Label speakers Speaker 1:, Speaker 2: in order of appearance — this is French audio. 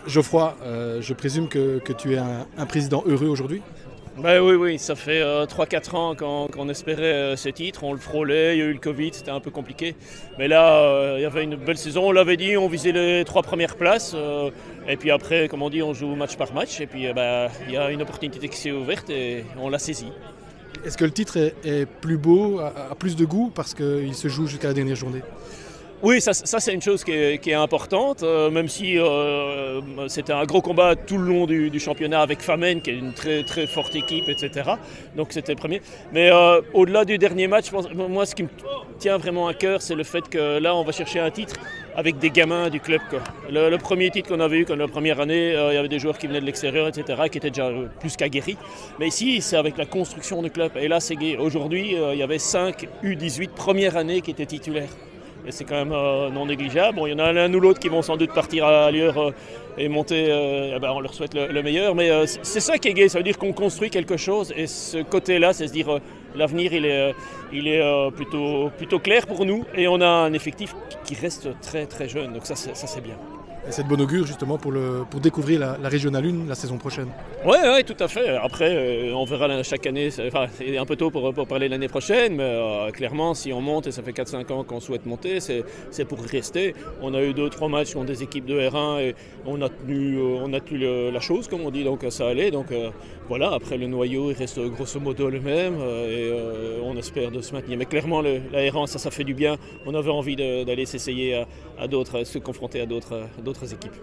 Speaker 1: Geoffroy, je présume que tu es un président heureux aujourd'hui?
Speaker 2: Ben oui, ça fait 3-4 ans qu'on espérait ce titre, on le frôlait, il y a eu le Covid, c'était un peu compliqué. Mais là, il y avait une belle saison, on l'avait dit, on visait les 3 premières places. Et puis après, comme on dit, on joue match par match. Et puis il y a une opportunité qui s'est ouverte et on l'a saisie.
Speaker 1: Est-ce que le titre est plus beau, a plus de goût parce qu'il se joue jusqu'à la dernière journée?
Speaker 2: Oui, ça c'est une chose qui est importante, même si c'était un gros combat tout le long du championnat avec Famen, qui est une très très forte équipe, etc. Donc c'était le premier. Mais au-delà du dernier match, moi ce qui me tient vraiment à cœur, c'est le fait que là on va chercher un titre avec des gamins du club, quoi. Le premier titre qu'on avait eu, comme la première année, il y avait des joueurs qui venaient de l'extérieur, etc., qui étaient déjà plus qu'aguerris. Mais ici, c'est avec la construction du club. Et là, c'est gai. Aujourd'hui, il y avait 5 U18 première année qui étaient titulaires. Et c'est quand même non négligeable. Bon, il y en a l'un ou l'autre qui vont sans doute partir ailleurs et monter. On leur souhaite le meilleur. Mais c'est ça qui est gai. Ça veut dire qu'on construit quelque chose. Et ce côté-là, c'est se dire l'avenir, il est plutôt clair pour nous. Et on a un effectif qui reste très très jeune. Donc ça c'est bien.
Speaker 1: Et c'est de bon augure justement pour découvrir la Régionale 1 la saison prochaine.
Speaker 2: Oui, tout à fait. Après, on verra chaque année. C'est un peu tôt pour parler l'année prochaine, mais clairement, si on monte, et ça fait 4-5 ans qu'on souhaite monter, c'est pour rester. On a eu 2-3 matchs contre des équipes de R1 et on a tenu la chose, comme on dit, donc ça allait. Donc voilà, après le noyau, il reste grosso modo le même et on espère de se maintenir. Mais clairement, la R1, ça fait du bien. On avait envie d'aller s'essayer à d'autres, se confronter à d'autres équipes.